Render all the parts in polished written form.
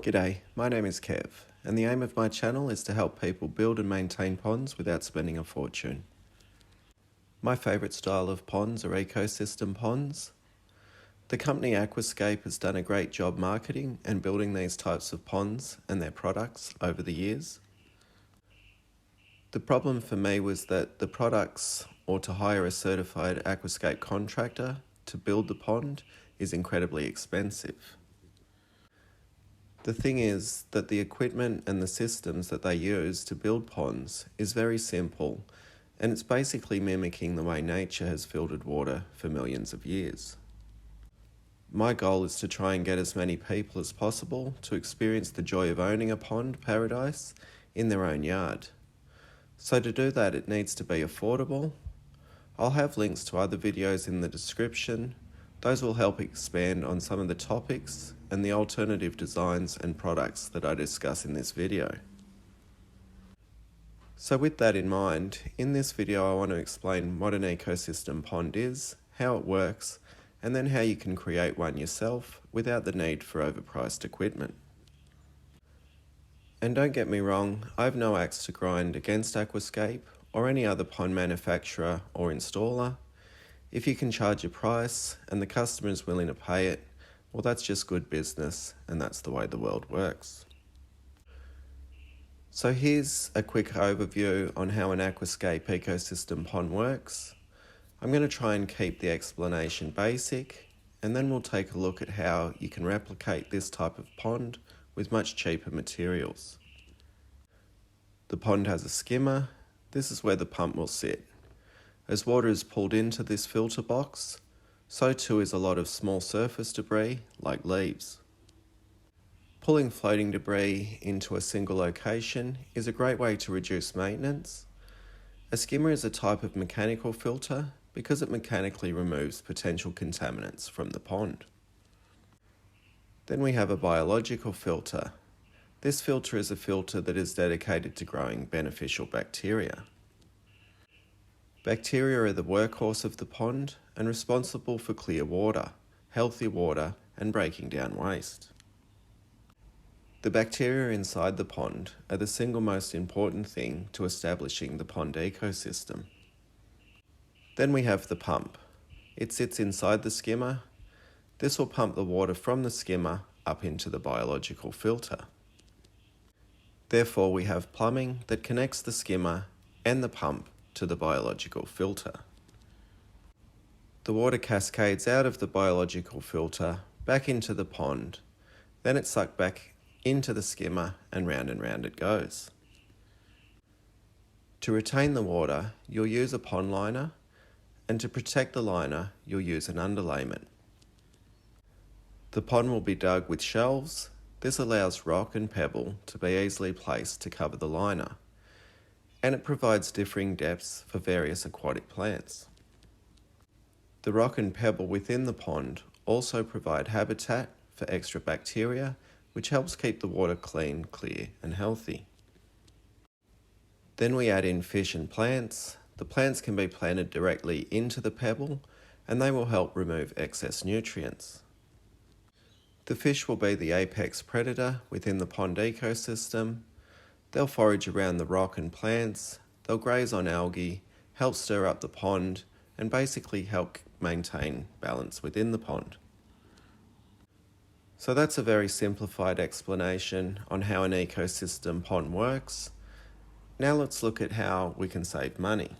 G'day, my name is Kev, and the aim of my channel is to help people build and maintain ponds without spending a fortune. My favourite style of ponds are ecosystem ponds. The company Aquascape has done a great job marketing and building these types of ponds and their products over the years. The problem for me was that the products, or to hire a certified aquascape contractor to build the pond, is incredibly expensive. The thing is that the equipment and the systems that they use to build ponds is very simple, and it's basically mimicking the way nature has filtered water for millions of years. My goal is to try and get as many people as possible to experience the joy of owning a pond paradise in their own yard. So to do that, it needs to be affordable. I'll have links to other videos in the description. Those will help expand on some of the topics and the alternative designs and products that I discuss in this video. So with that in mind, in this video I want to explain what an ecosystem pond is, how it works, and then how you can create one yourself without the need for overpriced equipment. And don't get me wrong, I have no axe to grind against Aquascape or any other pond manufacturer or installer. If you can charge a price and the customer is willing to pay it, well, that's just good business, and that's the way the world works. So here's a quick overview on how an aquascape ecosystem pond works. I'm going to try and keep the explanation basic, and then we'll take a look at how you can replicate this type of pond with much cheaper materials. The pond has a skimmer. This is where the pump will sit. As water is pulled into this filter box, so too is a lot of small surface debris like leaves. Pulling floating debris into a single location is a great way to reduce maintenance. A skimmer is a type of mechanical filter because it mechanically removes potential contaminants from the pond. Then we have a biological filter. This filter is a filter that is dedicated to growing beneficial bacteria. Bacteria are the workhorse of the pond and responsible for clear water, healthy water, and breaking down waste. The bacteria inside the pond are the single most important thing to establishing the pond ecosystem. Then we have the pump. It sits inside the skimmer. This will pump the water from the skimmer up into the biological filter. Therefore, we have plumbing that connects the skimmer and the pump to the biological filter. The water cascades out of the biological filter back into the pond, then it's sucked back into the skimmer and round it goes. To retain the water, you'll use a pond liner, and to protect the liner, you'll use an underlayment. The pond will be dug with shelves. This allows rock and pebble to be easily placed to cover the liner, and it provides differing depths for various aquatic plants. The rock and pebble within the pond also provide habitat for extra bacteria, which helps keep the water clean, clear, and healthy. Then we add in fish and plants. The plants can be planted directly into the pebble, and they will help remove excess nutrients. The fish will be the apex predator within the pond ecosystem. They'll forage around the rock and plants, they'll graze on algae, help stir up the pond, and basically help maintain balance within the pond. So that's a very simplified explanation on how an ecosystem pond works. Now let's look at how we can save money.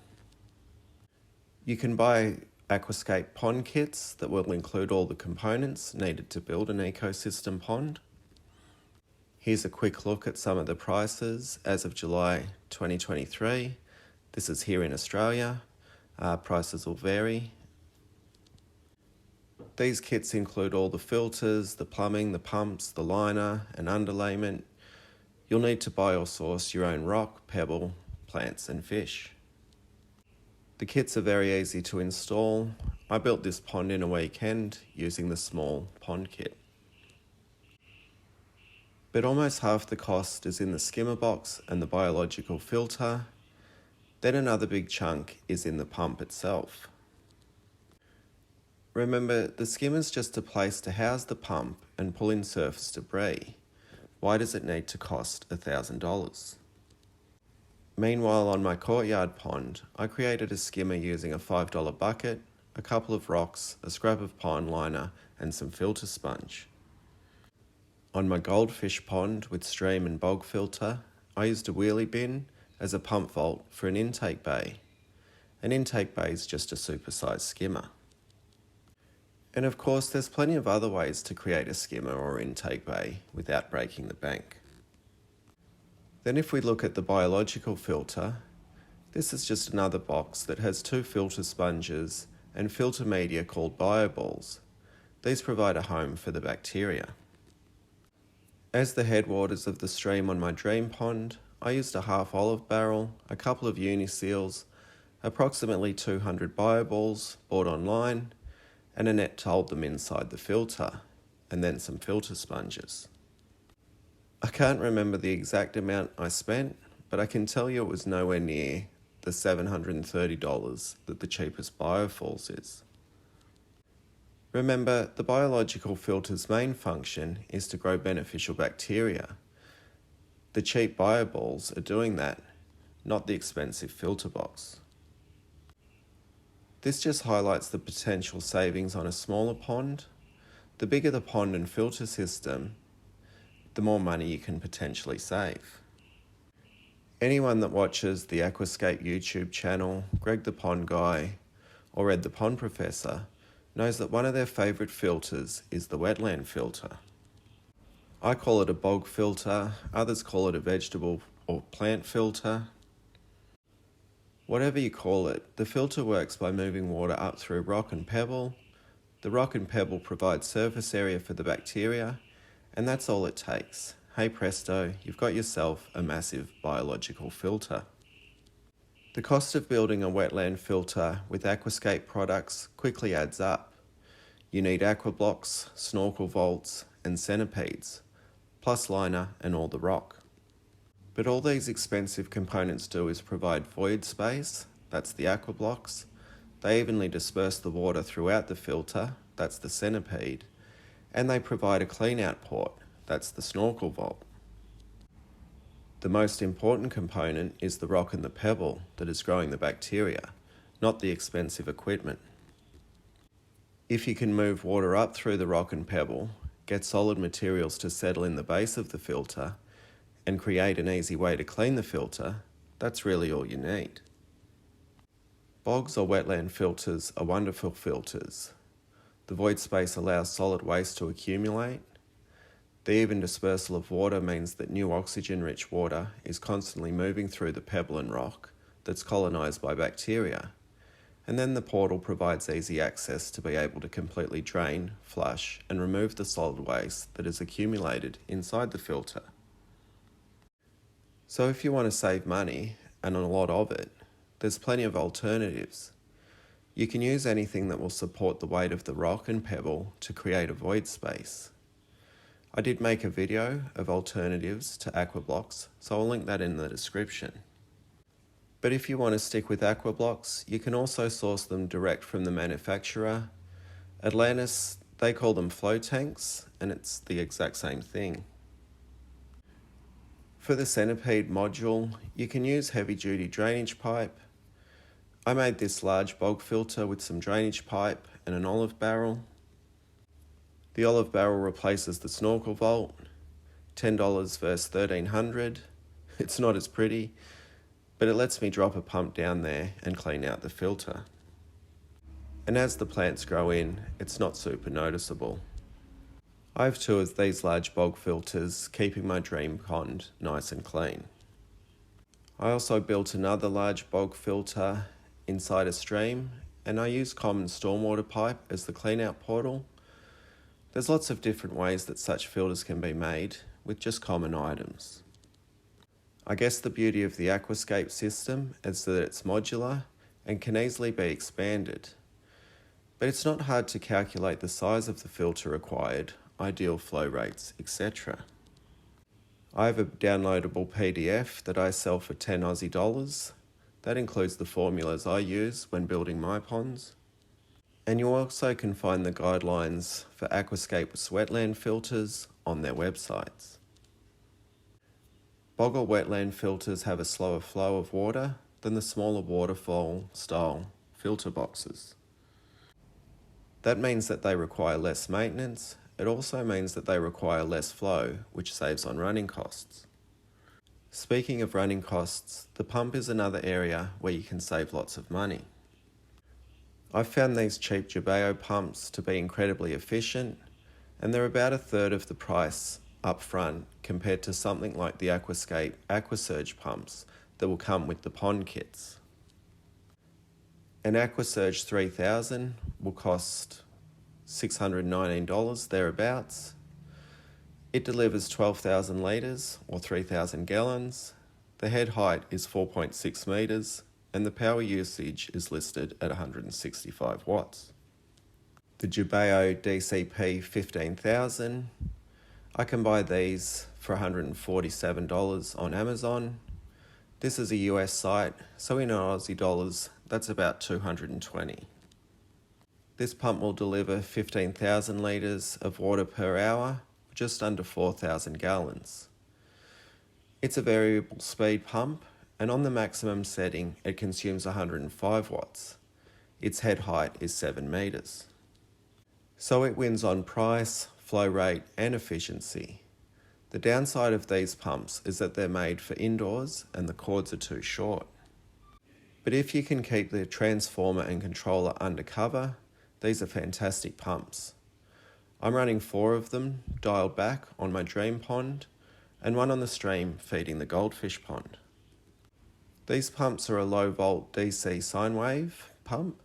You can buy aquascape pond kits that will include all the components needed to build an ecosystem pond. Here's a quick look at some of the prices as of July 2023. This is here in Australia. Prices will vary. These kits include all the filters, the plumbing, the pumps, the liner, and underlayment. You'll need to buy or source your own rock, pebble, plants, and fish. The kits are very easy to install. I built this pond in a weekend using the small pond kit. But almost half the cost is in the skimmer box and the biological filter. Then another big chunk is in the pump itself. Remember, the skimmer is just a place to house the pump and pull in surface debris. Why does it need to cost $1,000? Meanwhile, on my courtyard pond, I created a skimmer using a $5 bucket, a couple of rocks, a scrap of pond liner, and some filter sponge. On my goldfish pond with stream and bog filter, I used a wheelie bin as a pump vault for an intake bay. An intake bay is just a supersized skimmer. And of course, there's plenty of other ways to create a skimmer or intake bay without breaking the bank. Then if we look at the biological filter, this is just another box that has 2 filter sponges and filter media called bioballs. These provide a home for the bacteria. As the headwaters of the stream on my dream pond, I used a half olive barrel, a couple of uniseals, approximately 200 bioballs bought online, and a net to hold them inside the filter, and then some filter sponges. I can't remember the exact amount I spent, but I can tell you it was nowhere near the $730 that the cheapest biofalls is. Remember, the biological filter's main function is to grow beneficial bacteria. The cheap bioballs are doing that, not the expensive filter box. This just highlights the potential savings on a smaller pond. The bigger the pond and filter system, the more money you can potentially save. Anyone that watches the Aquascape YouTube channel, Greg the Pond Guy, or Ed the Pond Professor, knows that one of their favourite filters is the Wetland Filter. I call it a bog filter, others call it a vegetable or plant filter. Whatever you call it, the filter works by moving water up through rock and pebble. The rock and pebble provide surface area for the bacteria, and that's all it takes. Hey presto, you've got yourself a massive biological filter. The cost of building a wetland filter with aquascape products quickly adds up. You need aqua blocks, snorkel vaults, and centipedes, plus liner and all the rock. But all these expensive components do is provide void space, that's the aqua blocks. They evenly disperse the water throughout the filter, that's the centipede, and they provide a clean out port, that's the snorkel vault. The most important component is the rock and the pebble that is growing the bacteria, not the expensive equipment. If you can move water up through the rock and pebble, get solid materials to settle in the base of the filter, and create an easy way to clean the filter, that's really all you need. Bogs or wetland filters are wonderful filters. The void space allows solid waste to accumulate. The even dispersal of water means that new oxygen-rich water is constantly moving through the pebble and rock that's colonised by bacteria, and then the portal provides easy access to be able to completely drain, flush, and remove the solid waste that is accumulated inside the filter. So if you want to save money, and a lot of it, there's plenty of alternatives. You can use anything that will support the weight of the rock and pebble to create a void space. I did make a video of alternatives to aqua blocks, so I'll link that in the description. But if you want to stick with aqua blocks, you can also source them direct from the manufacturer. Atlantis, they call them flow tanks, and it's the exact same thing. For the centipede module, you can use heavy-duty drainage pipe. I made this large bog filter with some drainage pipe and an olive barrel. The olive barrel replaces the snorkel vault, $10 versus $1,300. It's not as pretty, but it lets me drop a pump down there and clean out the filter. And as the plants grow in, it's not super noticeable. I have 2 of these large bog filters, keeping my dream pond nice and clean. I also built another large bog filter inside a stream, and I use common stormwater pipe as the clean out portal. There's lots of different ways that such filters can be made with just common items. I guess the beauty of the aquascape system is that it's modular and can easily be expanded. But it's not hard to calculate the size of the filter required, ideal flow rates, etc. I have a downloadable PDF that I sell for 10 Aussie dollars. That includes the formulas I use when building my ponds. And you also can find the guidelines for Aquascape's wetland filters on their websites. Bog or wetland filters have a slower flow of water than the smaller waterfall style filter boxes. That means that they require less maintenance. It also means that they require less flow, which saves on running costs. Speaking of running costs, the pump is another area where you can save lots of money. I've found these cheap Jabeo pumps to be incredibly efficient, and they're about a third of the price up front compared to something like the aquascape aquasurge pumps that will come with the pond kits. An aquasurge 3000 will cost $619 thereabouts. It delivers 12,000 litres or 3,000 gallons. The head height is 4.6 metres and the power usage is listed at 165 watts. The Jabeo DCP 15,000, I can buy these for $147 on Amazon. This is a US site, so in Aussie dollars, that's about 220. This pump will deliver 15,000 litres of water per hour, just under 4,000 gallons. It's a variable speed pump, and on the maximum setting, it consumes 105 watts. Its head height is 7 metres. So it wins on price, flow rate, and efficiency. The downside of these pumps is that they're made for indoors and the cords are too short. But if you can keep the transformer and controller undercover, these are fantastic pumps. I'm running 4 of them dialed back on my dream pond and 1 on the stream feeding the goldfish pond. These pumps are a low volt DC sine wave pump,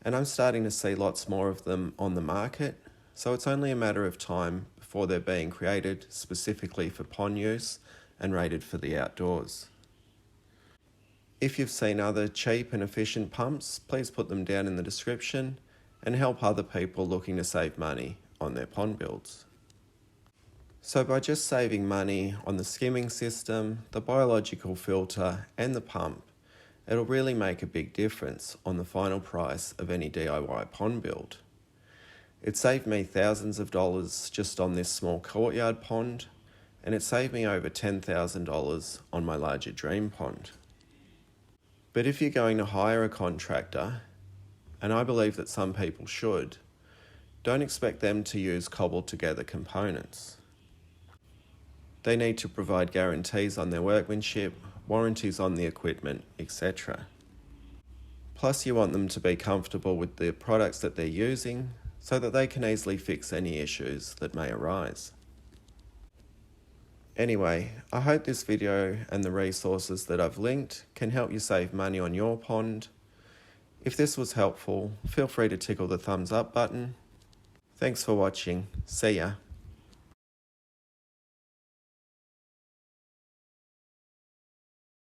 and I'm starting to see lots more of them on the market, so it's only a matter of time before they're being created specifically for pond use and rated for the outdoors. If you've seen other cheap and efficient pumps, please put them down in the description and help other people looking to save money on their pond builds. So by just saving money on the skimming system, the biological filter and the pump, it'll really make a big difference on the final price of any DIY pond build. It saved me thousands of dollars just on this small courtyard pond, and it saved me over $10,000 on my larger dream pond. But if you're going to hire a contractor, and I believe that some people should, don't expect them to use cobbled together components. They need to provide guarantees on their workmanship, warranties on the equipment, etc. Plus you want them to be comfortable with the products that they're using so that they can easily fix any issues that may arise. Anyway, I hope this video and the resources that I've linked can help you save money on your pond. If this was helpful, feel free to tickle the thumbs up button. Thanks for watching. See ya.